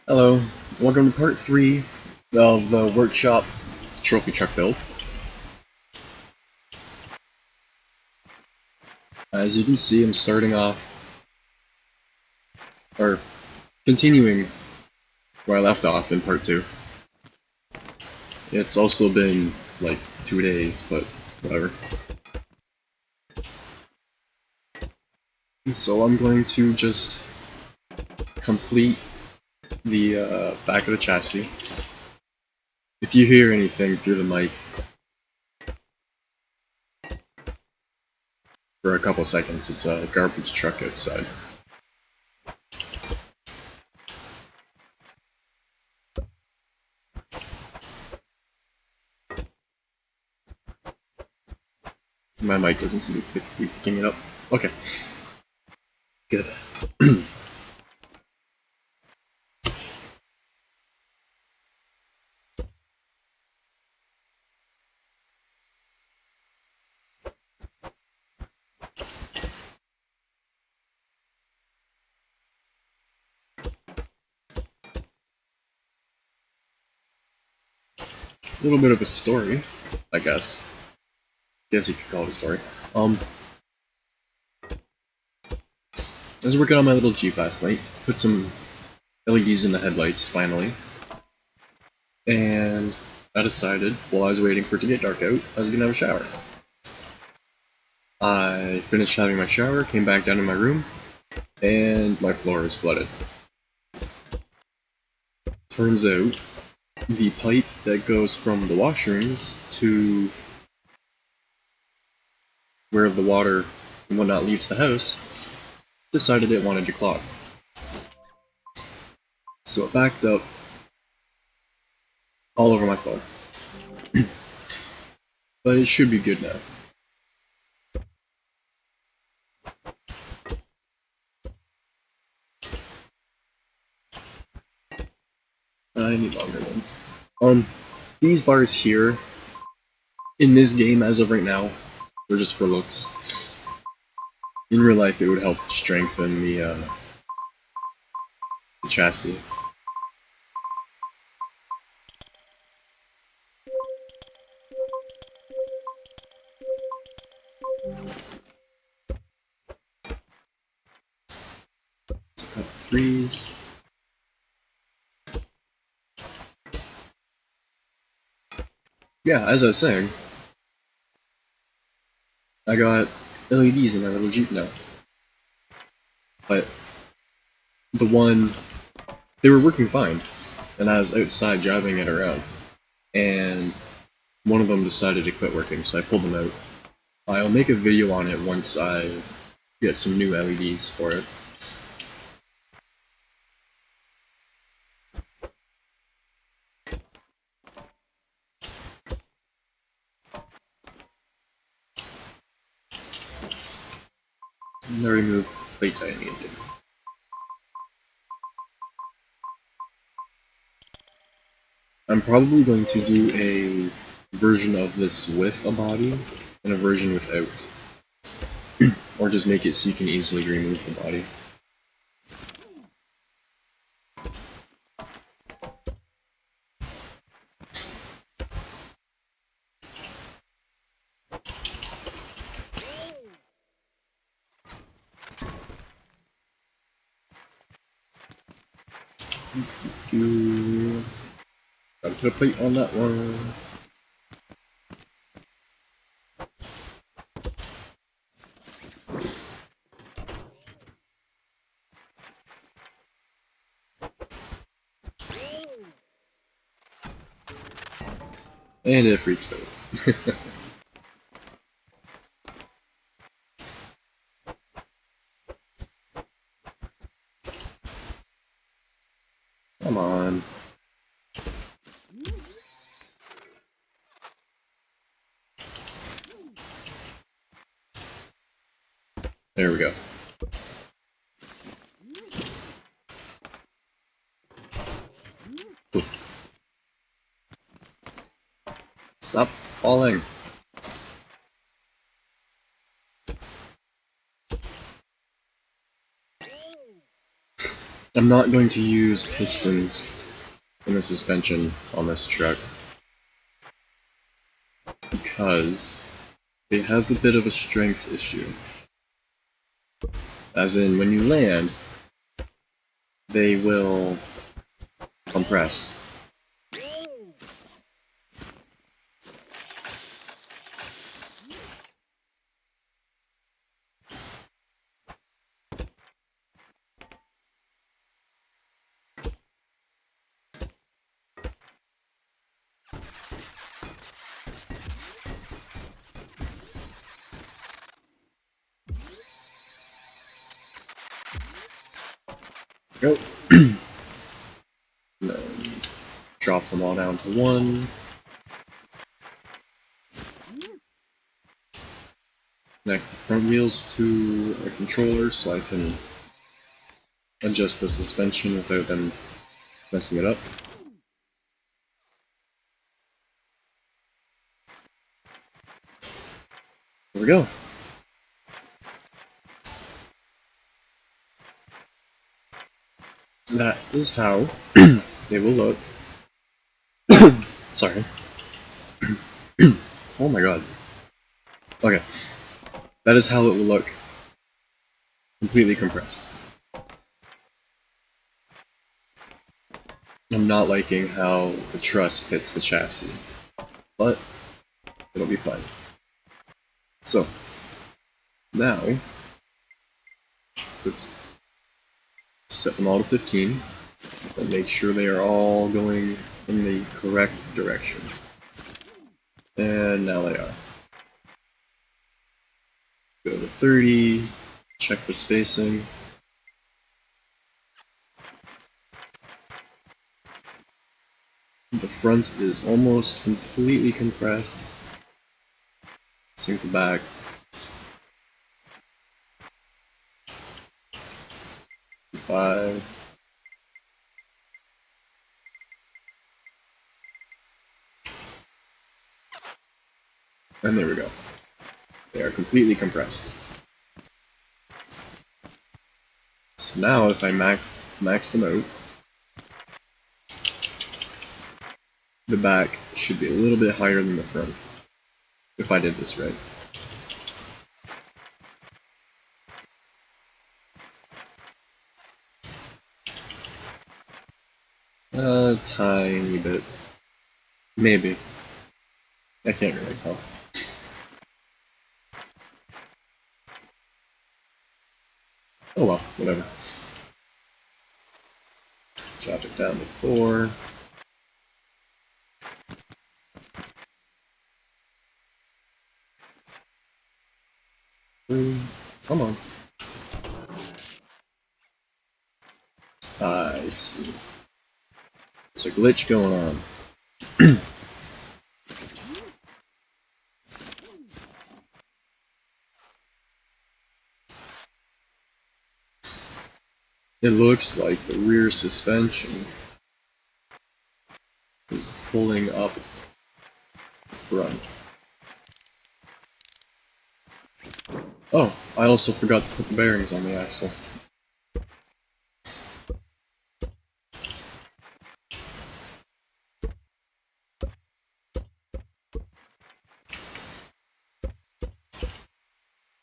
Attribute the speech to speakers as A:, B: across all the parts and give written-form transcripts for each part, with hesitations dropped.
A: Hello, welcome to part 3 of the workshop trophy truck build. As you can see, I'm starting off, or continuing where I left off in part 2. It's also been like 2 days, but whatever. So I'm going to just complete the back of the chassis. If you hear anything through the mic for a couple seconds, it's a garbage truck outside. My mic doesn't seem to be picking it up. Okay. Good. A little bit of a story, I guess. Guess you could call it a story. I was working on my little Jeep last night, put some LEDs in the headlights finally, and I decided, while I was waiting for it to get dark out, I was gonna have a shower. I finished having my shower, came back down to my room, and my floor is flooded. Turns out, the pipe that goes from the washrooms to where the water and whatnot leaves the house decided it wanted to clog. So it backed up all over my phone. But it should be good now. I need longer ones. These bars here, in this game as of right now, they're just for looks. In real life, it would help strengthen the chassis. So cut threes. Yeah, as I was saying, I got LEDs in my little Jeep now. But the one, they were working fine, and I was outside driving it around, and one of them decided to quit working, so I pulled them out. I'll make a video on it once I get some new LEDs for it. And I removed plate titanium. I'm probably going to do a version of this with a body and a version without. Or just make it so you can easily remove the body. Gotta put a plate on that one. And it freaks out. Come on. There we go. Stop falling. I'm not going to use pistons in the suspension on this truck because they have a bit of a strength issue. As in, when you land, they will compress. Go. And then drop them all down to 1. Connect the front wheels to a controller so I can adjust the suspension without them messing it up. There we go. That is how they will look. Sorry. Oh my god. Okay. That is how it will look completely compressed. I'm not liking how the truss hits the chassis, but it'll be fine. So, now, oops, set them all to 15, and make sure they are all going in the correct direction. And now they are. Go to 30, check the spacing. The front is almost completely compressed. Sync the back. Five. And there we go. They are completely compressed. So now if I max them out, the back should be a little bit higher than the front, if I did this right. A tiny bit. Maybe. I can't really tell. Oh well, whatever. Drop it down to 4. Come on. I see. There's a glitch going on. It looks like the rear suspension is pulling up the front. Oh, I also forgot to put the bearings on the axle.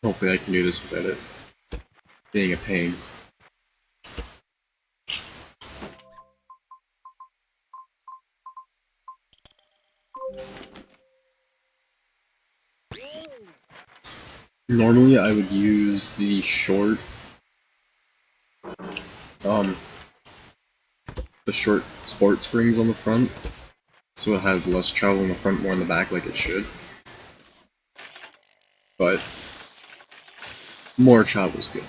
A: Hopefully I can do this without it being a pain. Normally I would use the short sport springs on the front, so it has less travel in the front, more in the back like it should. But more travel is good.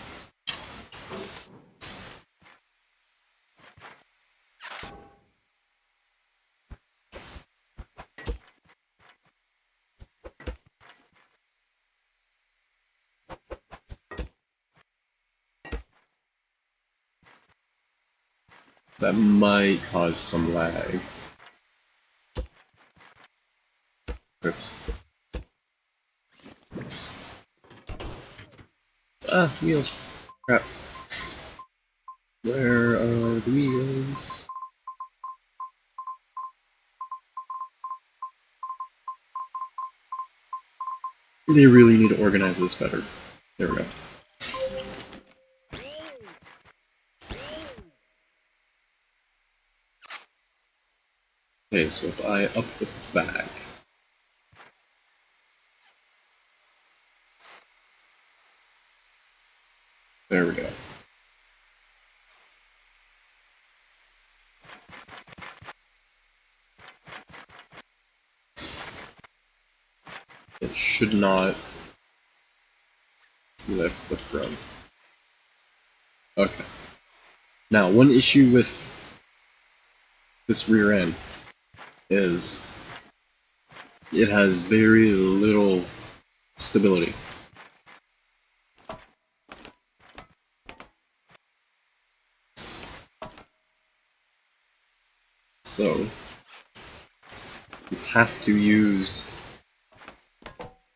A: That might cause some lag. Oops. Ah, wheels. Crap. Where are the wheels? They really need to organize this better. There we go. Okay, so if I up the back, there we go. It should not lift the front. Okay. Now, one issue with this rear end is it has very little stability. So, you have to use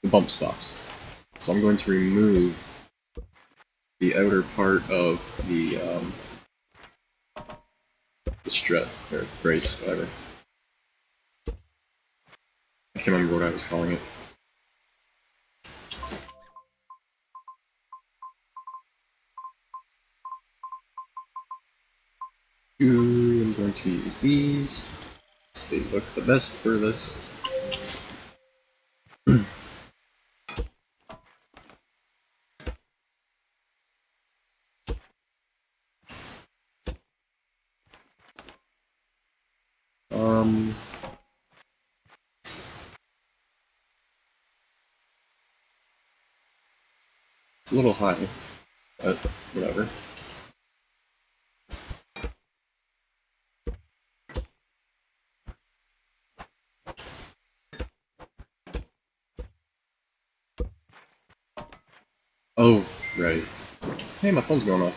A: the bump stops. So I'm going to remove the outer part of the strut, or brace, whatever. I can't remember what I was calling it. I'm going to use these, so they look the best for this. It's a little high, but whatever. Oh, right. Hey, my phone's going off.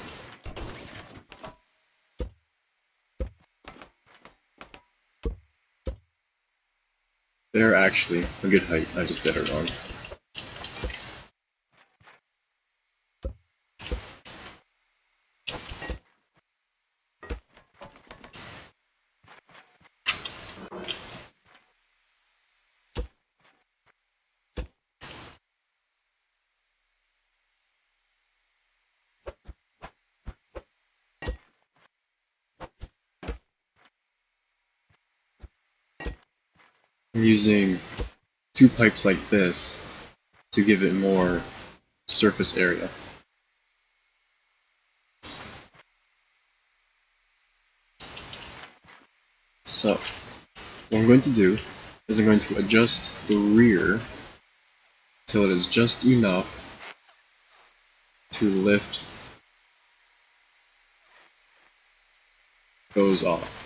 A: They're actually a good height, I just did it wrong. I'm using two pipes like this to give it more surface area. So, what I'm going to do is I'm going to adjust the rear till it is just enough to lift those off.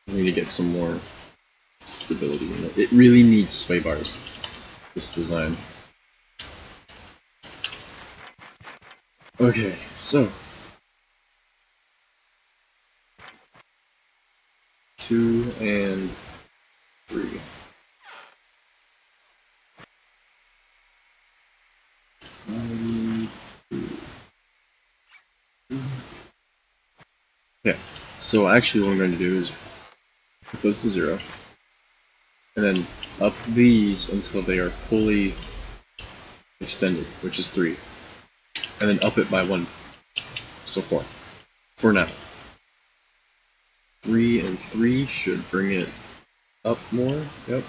A: I need to get some more stability in it. It really needs sway bars, this design. Okay, so 2 and 3. Okay, so actually what I'm going to do is put those to 0, and then up these until they are fully extended, which is 3, and then up it by 1, so 4, for now. 3 and 3 should bring it up more, yep.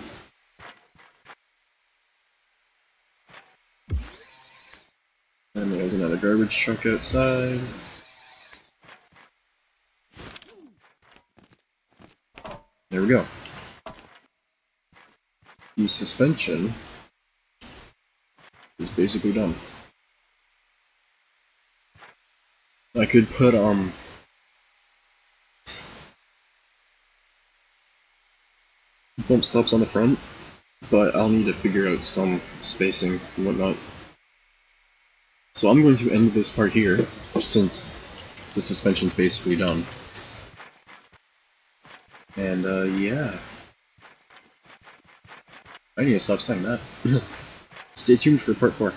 A: And there's another garbage truck outside. There we go. The suspension is basically done. I could put bump stops on the front, but I'll need to figure out some spacing and whatnot. So I'm going to end this part here, since the suspension's basically done. And, yeah. I need to stop saying that. Stay tuned for part 4.